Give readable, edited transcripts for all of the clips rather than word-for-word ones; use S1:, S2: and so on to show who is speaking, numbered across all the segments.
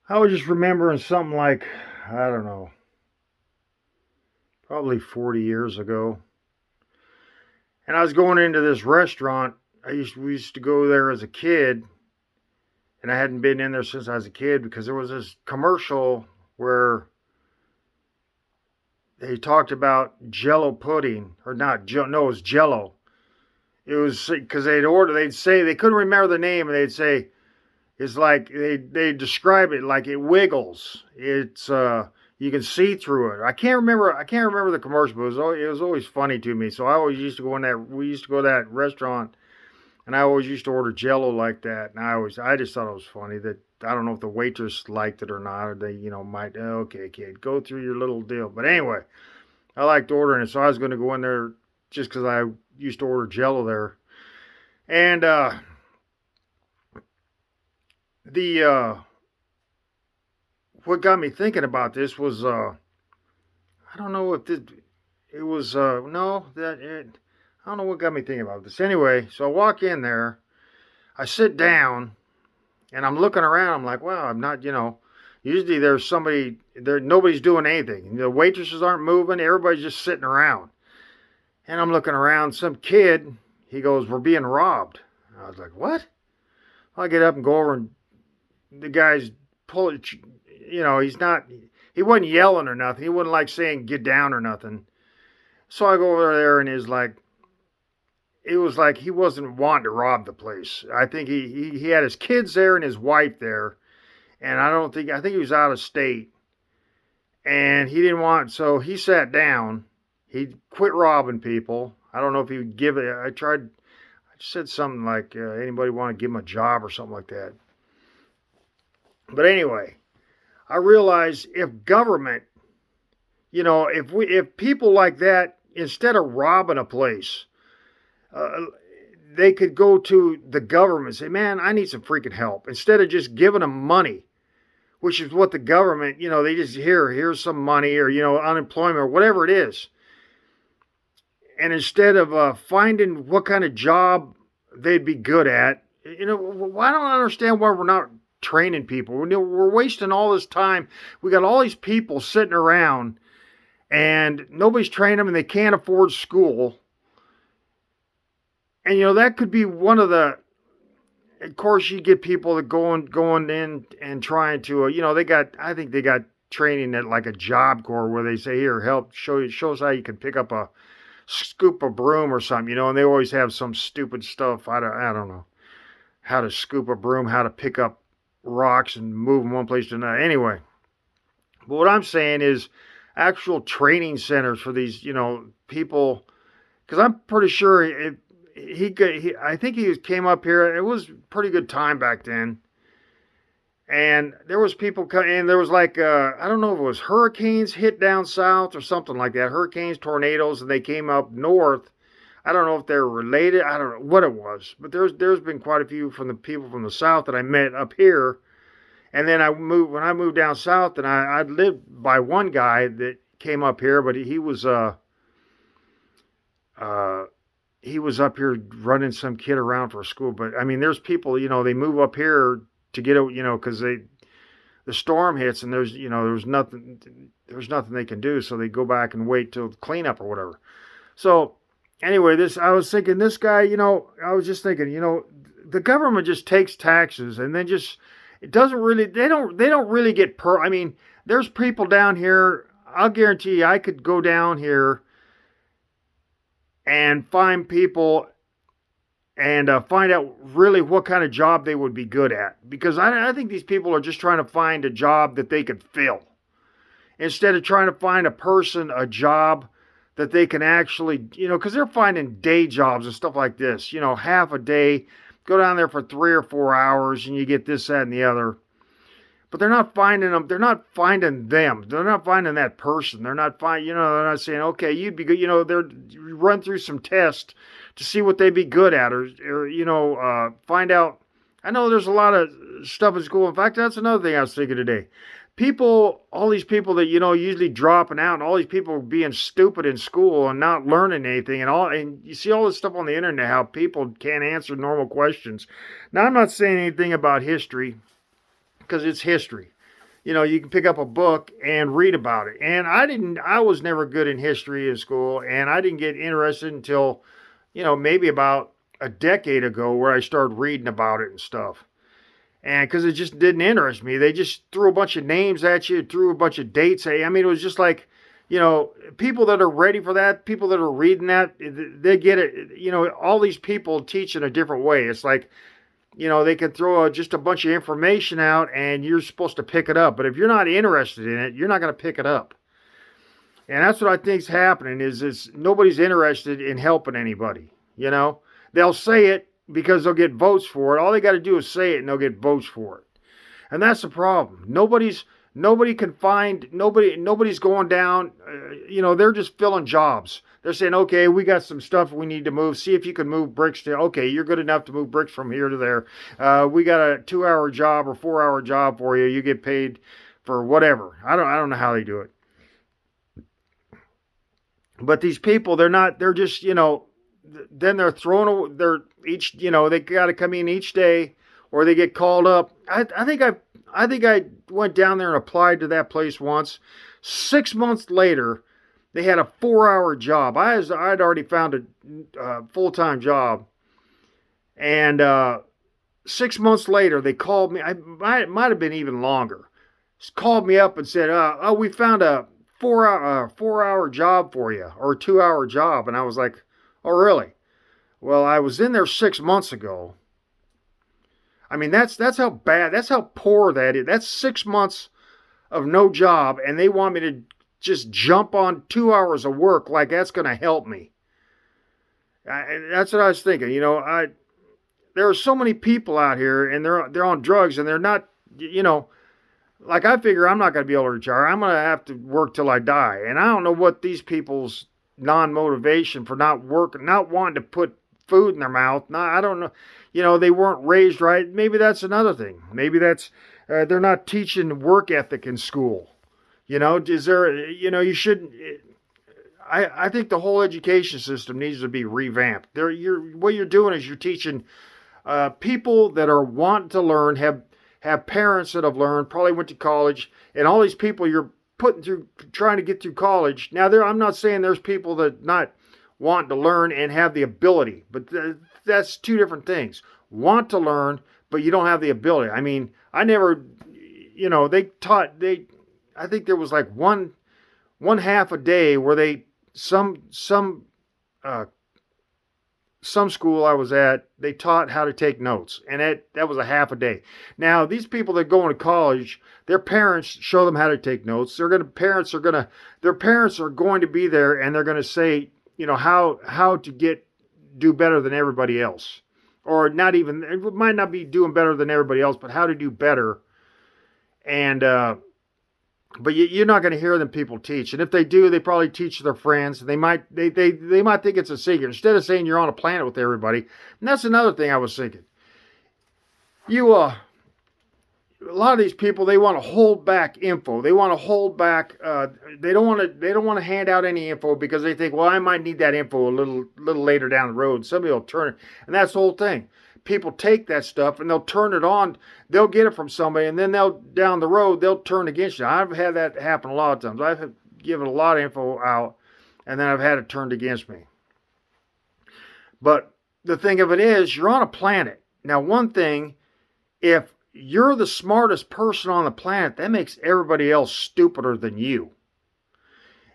S1: I was just remembering something like, I don't know, probably 40 years ago. And I was going into this restaurant. We used to go there as a kid, and I hadn't been in there since I was a kid because there was this commercial where they talked about Jello pudding, or not, no, it was Jello. It was because they'd say, they couldn't remember the name, and they'd say, it's like they describe it like it wiggles. It's you can see through it. I can't remember the commercial, but it was always funny to me. So I always used to go in that we used to go to that restaurant, and I always used to order Jello like that. And I just thought it was funny that I don't know if the waitress liked it or not, or they might, okay, kid, go through your little deal. But anyway, I liked ordering it, so I was going to go in there just because I used to order Jello there. And the what got me thinking about this was I don't know if it was no that it, I don't know what got me thinking about this. Anyway, so I walk in there, I sit down, and I'm looking around. I'm like, wow, I'm not. Usually there's somebody there. Nobody's doing anything. The waitresses aren't moving. Everybody's just sitting around. And I'm looking around. Some kid, he goes, "We're being robbed." I was like, "What?" I get up and go over, and the guy's pulling. He's not. He wasn't yelling or nothing. He wasn't like saying "get down" or nothing. So I go over there, and it was like he wasn't wanting to rob the place. I think he had his kids there and his wife there, and I think he was out of state, and he didn't want. So he sat down. He quit robbing people. I don't know if he would give it. I tried. I said something like, "Anybody want to give him a job or something like that." But anyway, I realized if government, if people like that, instead of robbing a place, uh, they could go to the government and say, "Man, I need some freaking help," instead of just giving them money, which is what the government, they just here's some money, or unemployment, or whatever it is. And instead of finding what kind of job they'd be good at, I don't understand why we're not training people. We're wasting all this time. We got all these people sitting around, and nobody's training them, and they can't afford school. And that could be one of the. Of course, you get people that going in and trying to. They got. I think they got training at like a job corps where they say, "Here, help show us how you can pick up a scoop a broom or something," and they always have some stupid stuff. I don't know how to scoop a broom, how to pick up rocks and move them one place to another. Anyway, but what I'm saying is actual training centers for these, people, because I'm pretty sure I think he came up here. It was a pretty good time back then. And there was people coming, and there was like I don't know if it was hurricanes hit down south or something like that. Hurricanes, tornadoes, and they came up north. I don't know if they're related. I don't know what it was, but there's been quite a few from the people from the south that I met up here. And then when I moved down south, and I lived by one guy that came up here, but uh he was up here running some kid around for school. But I mean, there's people, they move up here to get a, because the storm hits, and there's nothing they can do, so they go back and wait till cleanup or whatever. So anyway, this I was thinking, this guy, I was just thinking, the government just takes taxes, and then just it doesn't really they don't really get per. I mean, there's people down here. I'll guarantee you, I could go down here and find people, and find out really what kind of job they would be good at, because I think these people are just trying to find a job that they could fill, instead of trying to find a job that they can actually, because they're finding day jobs and stuff like this, half a day, go down there for 3 or 4 hours, and you get this, that, and the other. But they're not finding them. They're not finding them. They're not finding that person. They're not finding, they're not saying, okay, you'd be good. They're run through some tests to see what they'd be good at, or find out. I know there's a lot of stuff in school. In fact, that's another thing I was thinking today. All these people that, usually dropping out, and all these people being stupid in school and not learning anything, and you see all this stuff on the internet, how people can't answer normal questions. Now, I'm not saying anything about history, because it's history. you can pick up a book and read about it. And I was never good in history in school, and I didn't get interested until, maybe about a decade ago where I started reading about it and stuff. And because it just didn't interest me, they just threw a bunch of names at you, threw a bunch of dates at you. I mean, it was just like, people that are ready for that, people that are reading that, they get it. All these people teach in a different way. It's like, they can throw just a bunch of information out and you're supposed to pick it up. But if you're not interested in it, you're not going to pick it up. And that's what I think's happening is nobody's interested in helping anybody. They'll say it because they'll get votes for it. All they got to do is say it and they'll get votes for it. And that's the problem. Nobody's going down. They're just filling jobs. They're saying, okay, we got some stuff we need to move. See if you can move bricks to, okay, you're good enough to move bricks from here to there. We got a 2-hour job or 4-hour job for you. You get paid for whatever. I don't know how they do it. But these people, they're just, then they're they got to come in each day or they get called up. I think I went down there and applied to that place once. 6 months later, they had a 4-hour job. I'd already found a full-time job. And 6 months later, they called me. It might have been even longer. Called me up and said, we found a 4-hour job for you, or a 2-hour job. And I was like, oh, really? Well, I was in there 6 months ago. I mean, that's how bad, that's how poor that is. That's 6 months of no job, and they want me to just jump on 2 hours of work like that's going to help me. That's what I was thinking. There are so many people out here, and they're on drugs, and they're not, like I figure I'm not going to be able to retire. I'm going to have to work till I die. And I don't know what these people's non-motivation for not wanting to put food in their mouth. I don't know. They weren't raised right. Maybe that's another thing. Maybe that's, they're not teaching work ethic in school. Is there, you shouldn't, I think the whole education system needs to be revamped. What you're doing is you're teaching people that are wanting to learn, have parents that have learned, probably went to college, and all these people you're putting through, trying to get through college. Now, I'm not saying there's people that not want to learn and have the ability, but that's two different things. Want to learn, but you don't have the ability. I mean, I never, I think there was like one half a day where some school I was at, they taught how to take notes, and that was a half a day. Now, these people that go into college, their parents show them how to take notes. Their parents are going to be there, and they're going to say, how to do better than everybody else, or not even. It might not be doing better than everybody else, but how to do better. And but you're not going to hear them people teach, and if they do, they probably teach their friends. They might think it's a secret instead of saying you're on a planet with everybody. And that's another thing I was thinking. A lot of these people, they want to hold back info. They want to hold back. They don't want to hand out any info because they think, well, I might need that info a little later down the road. Somebody will turn it, and that's the whole thing. People take that stuff and they'll turn it on. They'll get it from somebody, and then down the road they'll turn against you. I've had that happen a lot of times. I've given a lot of info out, and then I've had it turned against me. But the thing of it is, you're on a planet. Now, one thing, if you're the smartest person on the planet, that makes everybody else stupider than you.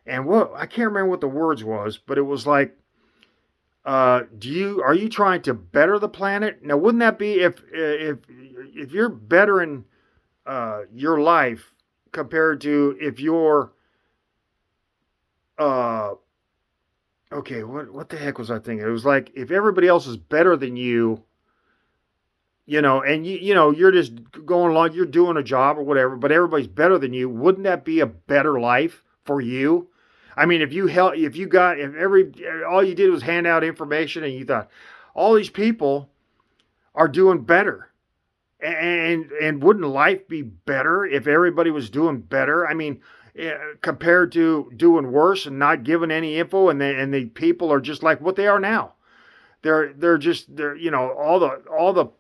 S1: And I can't remember what the words was, but it was like, are you trying to better the planet? Now, wouldn't that be if you're bettering your life compared to if you're okay, what the heck was I thinking? It was like if everybody else is better than you, and you're just going along, you're doing a job or whatever, but everybody's better than you. Wouldn't that be a better life for you? I mean, if all you did was hand out information and you thought all these people are doing better, and wouldn't life be better if everybody was doing better? I mean, compared to doing worse and not giving any info, and the people are just like what they are now. They're all the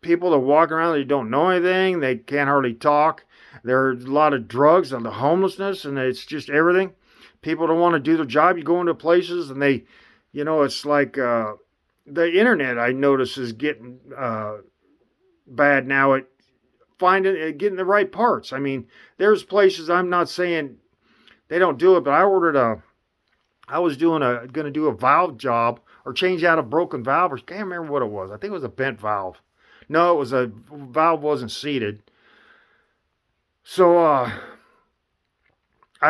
S1: people that walk around, they don't know anything, they can't hardly talk. There's a lot of drugs and the homelessness, and it's just everything. People don't want to do their job. You go into places and they, it's like the internet, I notice, is getting bad now at getting the right parts. I mean, there's places, I'm not saying they don't do it, but I was going to do a valve job or change out a broken valve, or I can't remember what it was. I think it was a bent valve. No, it was a valve wasn't seated. So I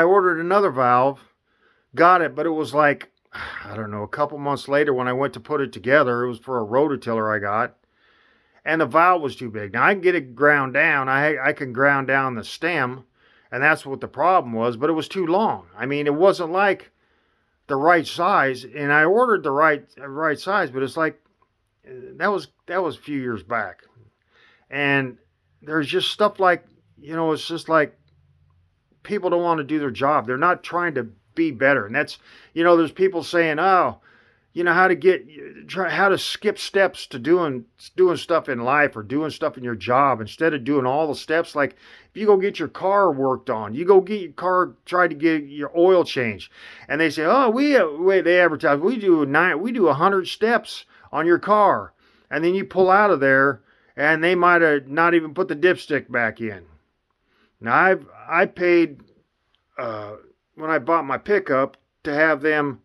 S1: ordered another valve, got it, but it was like, I don't know, a couple months later when I went to put it together, it was for a rototiller I got, and the valve was too big. Now I can get it ground down. I can ground down the stem, and that's what the problem was, but it was too long. I mean, it wasn't like the right size, and I ordered the right size, but it's like that was a few years back. And there's just stuff like, it's just like people don't want to do their job. They're not trying to be better. And that's, there's people saying, oh, how to skip steps to doing stuff in life or doing stuff in your job instead of doing all the steps. Like if you go get your car worked on, you go get your car, try to get your oil changed, and they say, oh, they advertise, we do 100 steps on your car, and then you pull out of there, and they might have not even put the dipstick back in. Now I paid when I bought my pickup to have them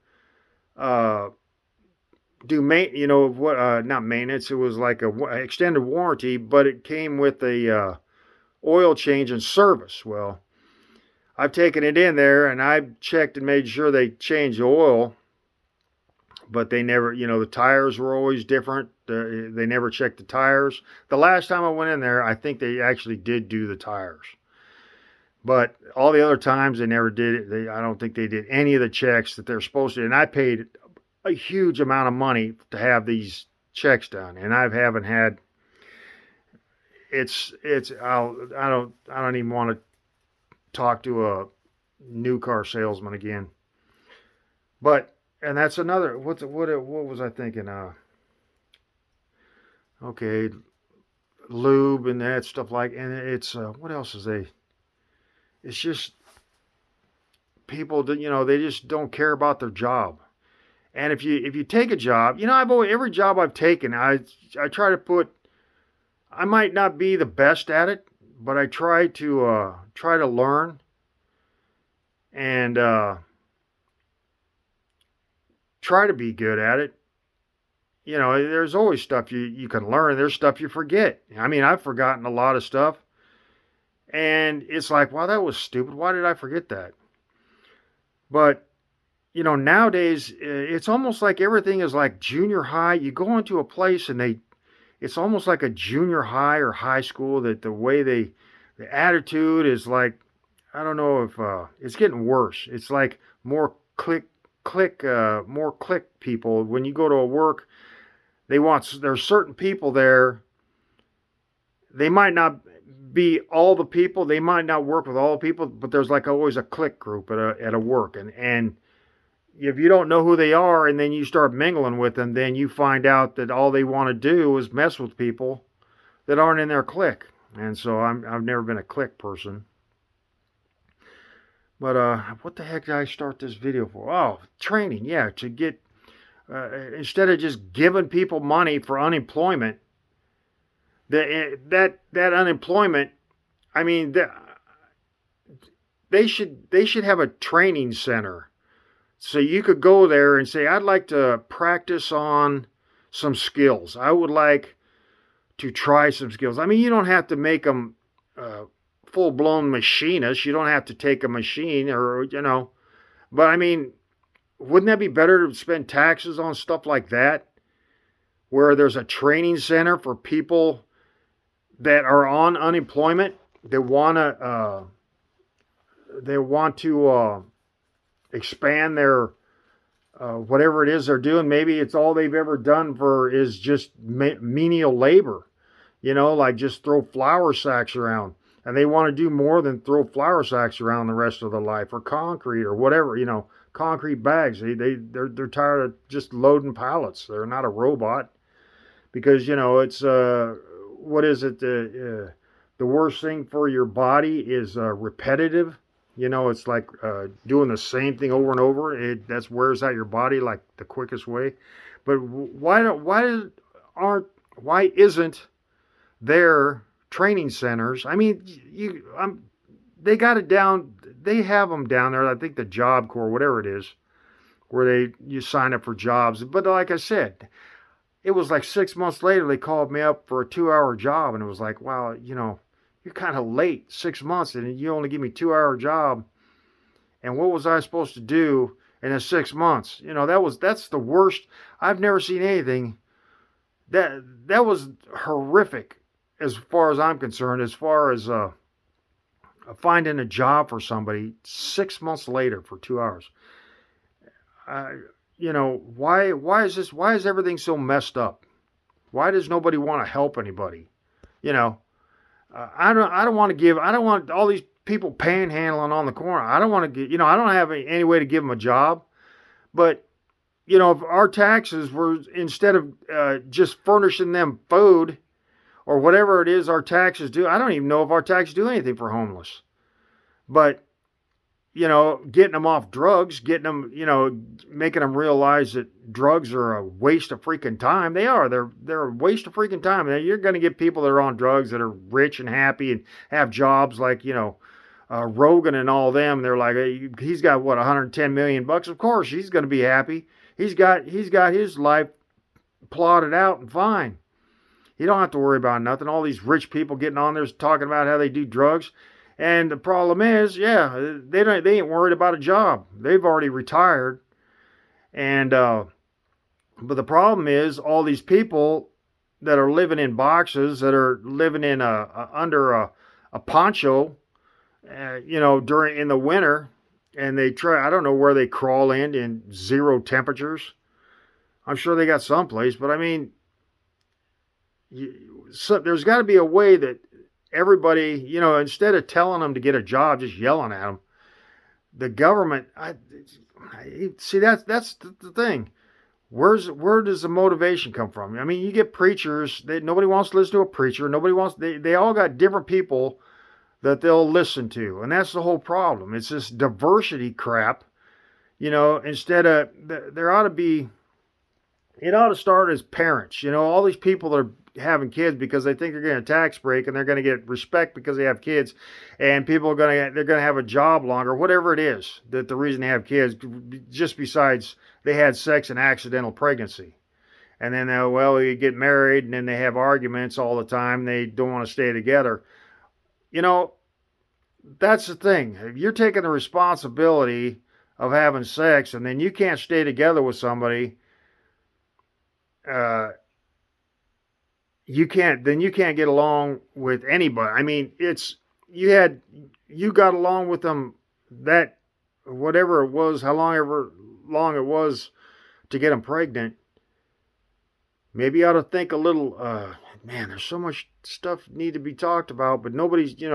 S1: do not maintenance. It was like a extended warranty, but it came with a oil change and service. Well, I've taken it in there and I've checked and made sure they changed the oil, but they never, the tires were always different. They never checked the tires. The last time I went in there, I think they actually did do the tires. But all the other times they never did it. I don't think they did any of the checks that they're supposed to. And I paid a huge amount of money to have these checks done, and I haven't had. I don't even want to talk to a new car salesman again. But and that's another. What was I thinking? Okay, lube and that stuff and it's what else is they? It's just people that they just don't care about their job. And if you take a job, every job I've taken, I try to put. I might not be the best at it, but I try to learn and try to be good at it. There's always stuff you can learn. There's stuff you forget. I mean, I've forgotten a lot of stuff. And it's like, wow, that was stupid. Why did I forget that? But, nowadays, it's almost like everything is like junior high. You go into a place and it's almost like a junior high or high school, that the way the attitude is like, I don't know if it's getting worse. It's like more click people. When you go to a work, there's certain people there. They might not be all the people. They might not work with all the people, but there's like always a clique group at a work. And if you don't know who they are and then you start mingling with them, then you find out that all they want to do is mess with people that aren't in their clique. And so I've never been a clique person. But what the heck did I start this video for? Oh, training. Yeah, to get instead of just giving people money for unemployment. That unemployment, I mean, they should have a training center, so you could go there and say, I'd like to practice on some skills. I would like to try some skills. I mean, you don't have to make them full-blown machinists. You don't have to take a machine but I mean, wouldn't that be better to spend taxes on stuff like that, where there's a training center for people that are on unemployment, they want to expand their whatever it is they're doing. Maybe it's all they've ever done is just menial labor, like just throw flour sacks around, and they want to do more than throw flour sacks around the rest of their life, or concrete, or whatever, concrete bags. They're tired of just loading pallets. They're not a robot, because it's what is it? the worst thing for your body is repetitive. You know, it's like doing the same thing over and over. That's wears out your body like the quickest way. But why isn't there training centers? I mean, they got it down. They have them down there. I think the Job Corps, whatever it is, where you sign up for jobs. But like I said, it was like 6 months later they called me up for a 2-hour job, and it was like, wow, you're kind of late. 6 months, and you only give me 2-hour job. And what was I supposed to do in the 6 months? That's the worst. I've never seen anything that was horrific as far as I'm concerned. As far as finding a job for somebody 6 months later for 2 hours. Why is this? Why is everything so messed up? Why does nobody want to help anybody? I don't want to give. I don't want all these people panhandling on the corner. I don't want to get. I don't have any way to give them a job. But if our taxes were, instead of just furnishing them food or whatever it is our taxes do, I don't even know if our taxes do anything for homeless. But getting them off drugs, getting them, making them realize that drugs are a waste of freaking time. They are. They're a waste of freaking time. And you're going to get people that are on drugs that are rich and happy and have jobs like, Rogan and all them. They're like, he's got what, $110 million? Of course, he's going to be happy. He's got his life plotted out and fine. You don't have to worry about nothing. All these rich people getting on there talking about how they do drugs. And the problem is, they ain't worried about a job. They've already retired. And but the problem is all these people that are living in boxes, that are living in under a poncho, in the winter, and they try. I don't know where they crawl in 0 temperatures. I'm sure they got someplace, but I mean, there's got to be a way that everybody, instead of telling them to get a job, just yelling at them, the government, see, that's the thing. Where does the motivation come from? I mean, you get preachers, nobody wants to listen to a preacher. They all got different people that they'll listen to. And that's the whole problem. It's this diversity crap, instead of, it ought to start as parents, all these people that are having kids because they think they're getting a tax break and they're going to get respect because they have kids, and they're going to have a job longer, whatever it is that the reason they have kids, just besides they had sex and accidental pregnancy. And then they get married and then they have arguments all the time. They don't want to stay together. That's the thing. If you're taking the responsibility of having sex and then you can't stay together with somebody, you can't get along with anybody. I mean, you got along with them, that whatever it was, however long it was to get them pregnant. Maybe you ought to think a little, man, there's so much stuff need to be talked about, but nobody's, they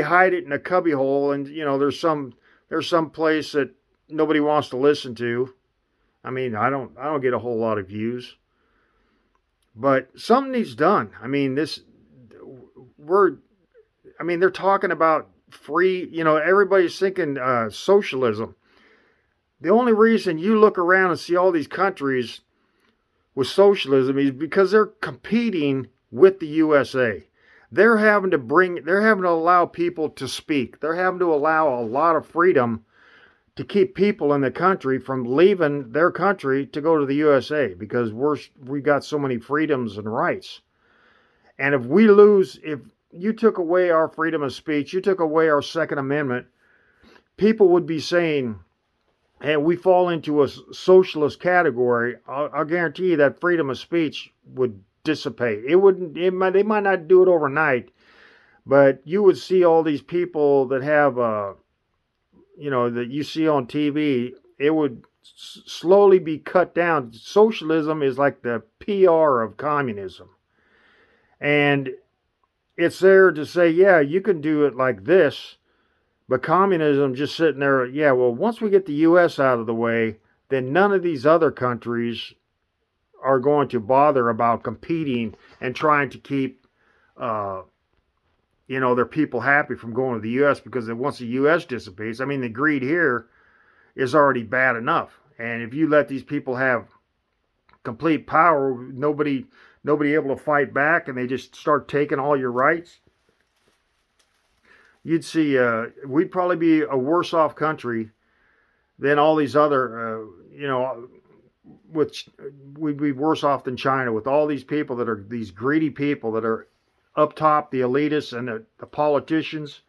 S1: hide it in a cubby hole, and there's some place that nobody wants to listen to. I mean, I don't get a whole lot of views. But something needs done. I mean, they're talking about free, everybody's thinking socialism. The only reason you look around and see all these countries with socialism is because they're competing with the USA. They're having to allow people to speak. They're having to allow a lot of freedom to keep people in the country from leaving their country to go to the USA, because we got so many freedoms and rights. And if you took away our freedom of speech, you took away our Second Amendment, people would be saying, hey, we fall into a socialist category. I'll guarantee you that freedom of speech would dissipate. They might not do it overnight, but you would see all these people that have that you see on TV, it would slowly be cut down. Socialism is like the PR of communism. And it's there to say, yeah, you can do it like this, but communism just sitting there, yeah, well, once we get the U.S. out of the way, then none of these other countries are going to bother about competing and trying to keep uh, their people happy from going to the U.S. because once the U.S. dissipates, I mean, the greed here is already bad enough. And if you let these people have complete power, nobody able to fight back, and they just start taking all your rights, you'd see we'd probably be a worse off country than all these other, which we'd be worse off than China with all these people that are these greedy people that are up top, the elitists and the politicians.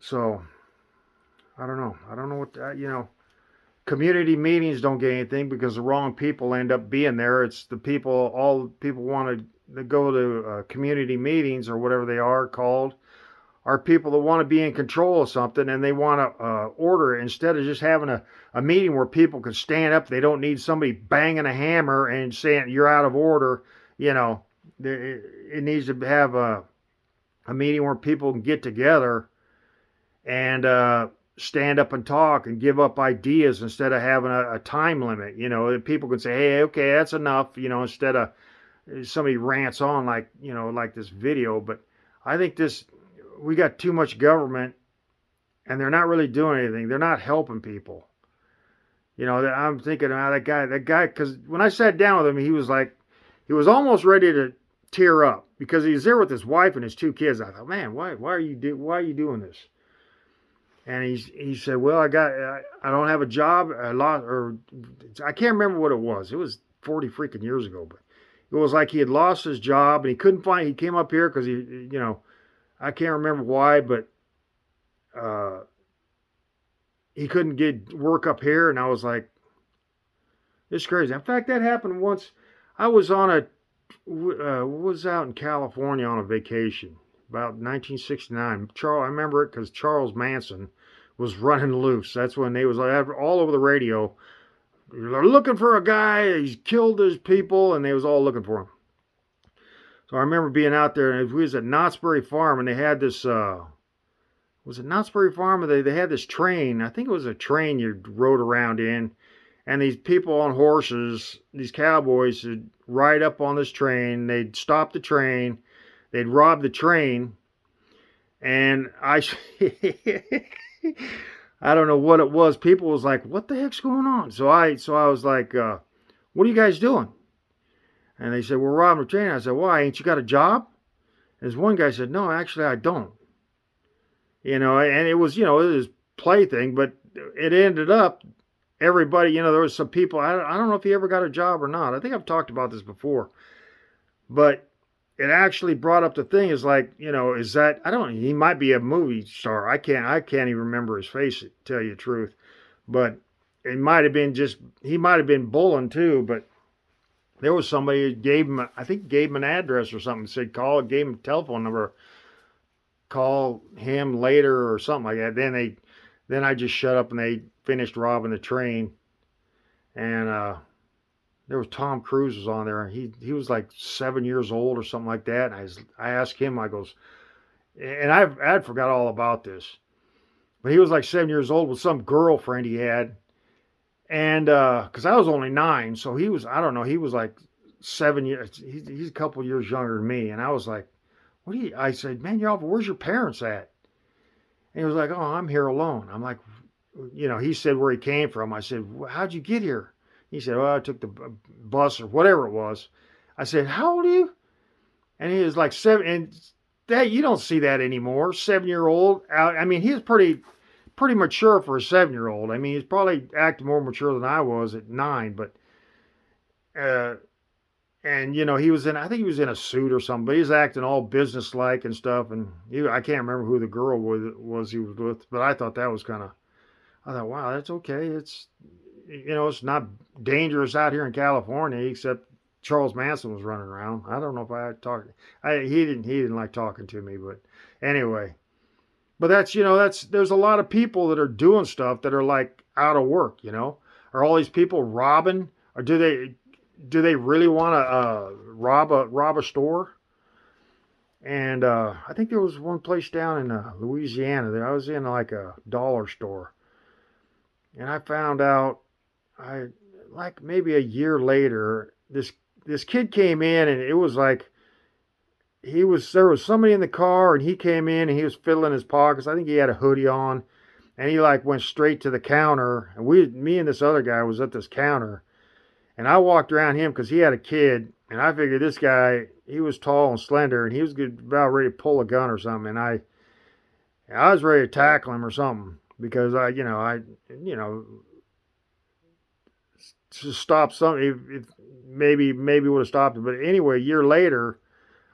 S1: So I don't know. I don't know what community meetings don't get anything because the wrong people end up being there. It's the people, all people want to go to community meetings or whatever they are called, are people that want to be in control of something and they want to order it instead of just having a meeting where people can stand up. They don't need somebody banging a hammer and saying you're out of order. It needs to have a meeting where people can get together and stand up and talk and give up ideas instead of having a time limit. People can say, hey, okay, that's enough, instead of somebody rants on like this video. But I think we got too much government and they're not really doing anything. They're not helping people. I'm thinking about that guy, because when I sat down with him, he was almost ready to tear up because he was there with his wife and his 2 kids. I thought, man, why are you doing this? And he said, well, I don't have a job. I can't remember what it was. It was 40 freaking years ago, but it was like he had lost his job and he came up here because I can't remember why, but he couldn't get work up here. And I was like, it's crazy. In fact, that happened once. I was was out in California on a vacation about 1969. I remember it because Charles Manson was running loose. That's when they was all over the radio. They're looking for a guy. He's killed his people, and they was all looking for him. So I remember being out there, and we was at Knott's Berry Farm, and they had this. Was it Knott's Berry Farm? They had this train. I think it was a train you rode around in, and these people on horses, these cowboys, would ride up on this train. They'd stop the train. They'd rob the train, and I don't know what it was. People was like, "What the heck's going on?" So I was like, "What are you guys doing?" And they said, "We're robbing the train." I said, "Why? Ain't you got a job?" And this one guy said, "No, actually, I don't." And it was a plaything, but it ended up everybody. There was some people. I don't know if he ever got a job or not. I think I've talked about this before, but it actually brought up the thing is like, is that, I don't know, he might be a movie star. I can't even remember his face, to tell you the truth. But it might have been he might have been bullying too, but there was somebody who gave him an address or something, said gave him a telephone number, call him later or something like that. Then I just shut up and they finished robbing the train. And, there was Tom Cruise was on there. He was like 7 years old or something like that. And I asked him, I goes, and I'd forgot all about this, but he was like 7 years old with some girlfriend he had. And, cause I was only 9. So he was, I don't know, he was like 7 years, he's a couple years younger than me. And I was like, I said, man, where's your parents at? And he was like, oh, I'm here alone. I'm like, he said where he came from. I said, how'd you get here? He said, well, I took the bus or whatever it was. I said, how old are you? And he was like 7. And that, you don't see that anymore. 7-year-old. I mean, he was pretty mature for a 7-year-old. I mean, he's probably acting more mature than I was at 9. But, and, he was I think he was in a suit or something. But he was acting all businesslike and stuff. And I can't remember who the girl was he was with. But I thought that was I thought, wow, that's okay. It's not dangerous out here in California, except Charles Manson was running around. I don't know if I talked. He didn't like talking to me, but anyway. But there's a lot of people that are doing stuff that are like out of work. Are all these people robbing, or do they really want to rob a store? And I think there was one place down in Louisiana that I was in, like a dollar store, and I found out. Like maybe a year later, this this kid came in, and it was like there was somebody in the car, and he came in and he was fiddling his pockets. I think he had a hoodie on, and he like went straight to the counter. And me and this other guy was at this counter, and I walked around him because he had a kid, and I figured this guy, he was tall and slender, and he was about ready to pull a gun or something, and I was ready to tackle him or something because you know, to stop something. If maybe would have stopped it, but anyway, a year later,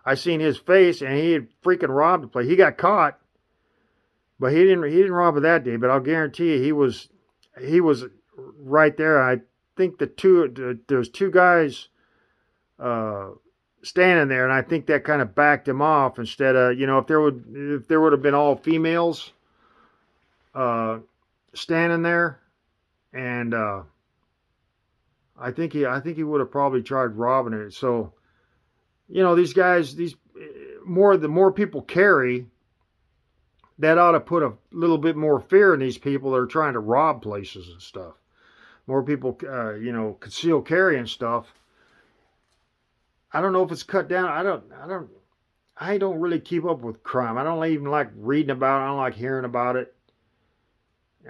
S1: I seen his face, and he had freaking robbed the place. He got caught, but he didn't rob it that day. But I'll guarantee you, he was right there. I think there's two guys uh, standing there, and I think that kind of backed him off. Instead of, if there would have been all females uh, standing there, and I think he would have probably tried robbing it. So these guys, the more people carry, that ought to put a little bit more fear in these people that are trying to rob places and stuff. More people, conceal carry and stuff. I don't know if it's cut down. I don't really keep up with crime. I don't even like reading about it. I don't like hearing about it.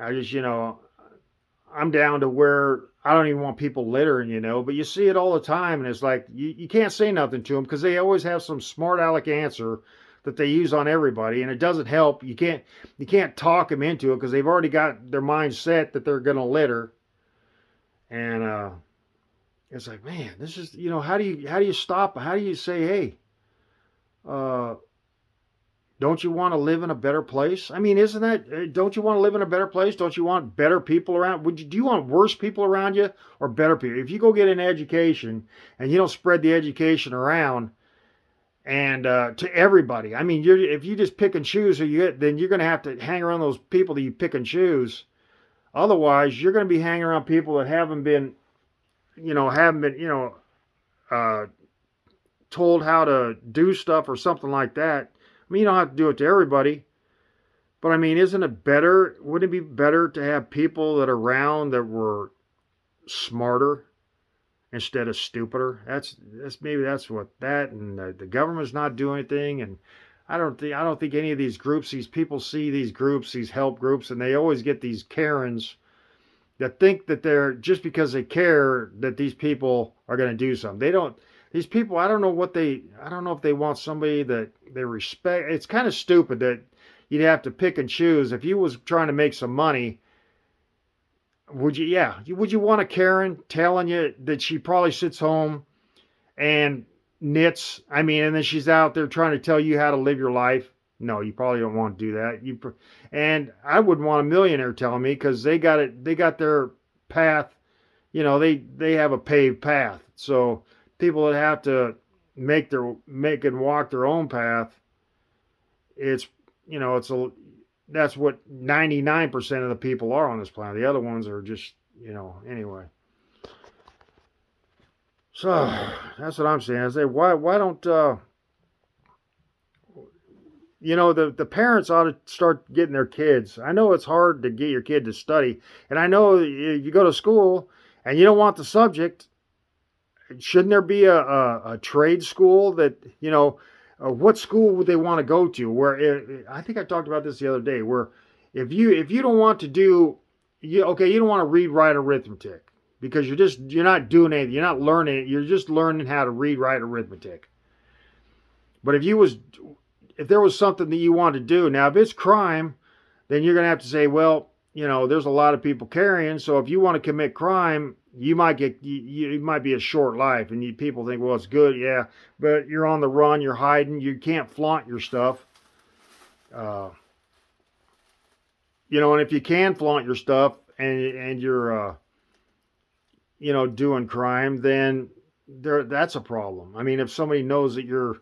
S1: I just, I'm down to where I don't even want people littering, but you see it all the time, and it's like you can't say nothing to them because they always have some smart aleck answer that they use on everybody, and it doesn't help. You can't talk them into it because they've already got their mind set that they're going to litter, and it's like, man, this is, how do you stop? How do you say, hey, uh, don't you want to live in a better place? I mean, isn't that, don't you want to live in a better place? Don't you want better people around? Do you want worse people around you or better people? If you go get an education and you don't spread the education around and to everybody, I mean, if you just pick and choose then you're going to have to hang around those people that you pick and choose. Otherwise, you're going to be hanging around people that haven't been, uh, told how to do stuff or something like that. I mean, you don't have to do it to everybody, but I mean, wouldn't it be better to have people that are around that were smarter instead of stupider? Maybe that's what that, and the government's not doing anything, and I don't think any of these groups, these people see these groups, these help groups, and they always get these Karens that think that they're, just because they care, that these people are going to do something. They don't. These people, I don't know if they want somebody that they respect. It's kind of stupid that you'd have to pick and choose. If you was trying to make some money, would you want a Karen telling you that she probably sits home and knits? I mean, and then she's out there trying to tell you how to live your life. No, you probably don't want to do that. And I wouldn't want a millionaire telling me, because they got their path. They have a paved path. So people that have to make and walk their own path, that's what 99% of the people are on this planet. The other ones are just, anyway. So that's what I'm saying. I say, why don't the parents ought to start getting their kids. I know it's hard to get your kid to study, and I know you go to school and you don't want the subject. Shouldn't there be a trade school that, what school would they want to go to? Where I think I talked about this the other day, where if you don't want to do, you don't want to read, write arithmetic, because you're not doing anything, you're not learning it, you're just learning how to read, write arithmetic. But if there was something that you wanted to do, now if it's crime, then you're going to have to say, well, there's a lot of people carrying, so if you want to commit crime, you might be a short life, and people think, well, it's good, yeah, but you're on the run, you're hiding, you can't flaunt your stuff, and if you can flaunt your stuff and you're doing crime, then that's a problem. I mean, if somebody knows that you're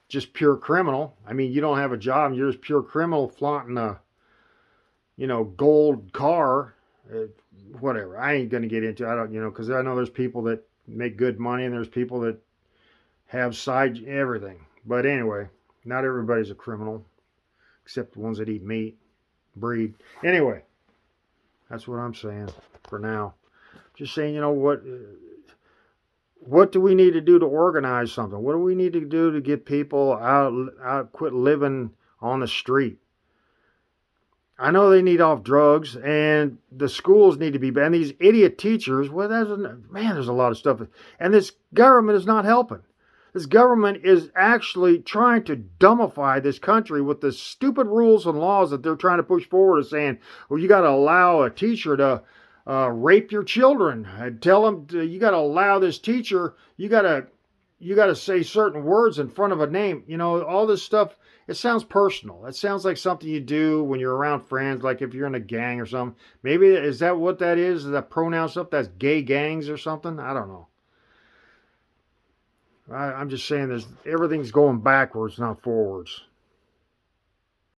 S1: just pure criminal, I mean, you don't have a job, and you're just pure criminal flaunting a gold car, whatever. I ain't gonna get into. I don't, because I know there's people that make good money, and there's people that have side everything. But anyway, not everybody's a criminal, except the ones that eat meat, breed. Anyway, that's what I'm saying for now. Just saying, What do we need to do to organize something? What do we need to do to get people out, quit living on the street? I know they need off drugs, and the schools need to be banned. These idiot teachers, well, there's a lot of stuff, and this government is not helping. This government is actually trying to dumbify this country with the stupid rules and laws that they're trying to push forward, of saying, well, you got to allow a teacher to rape your children. I tell them you got to allow this teacher. You got to say certain words in front of a name. All this stuff. It sounds personal. It sounds like something you do when you're around friends, like if you're in a gang or something. Maybe is that what that is? Is that pronoun stuff? That's gay gangs or something? I don't know. I'm just saying, everything's going backwards, not forwards.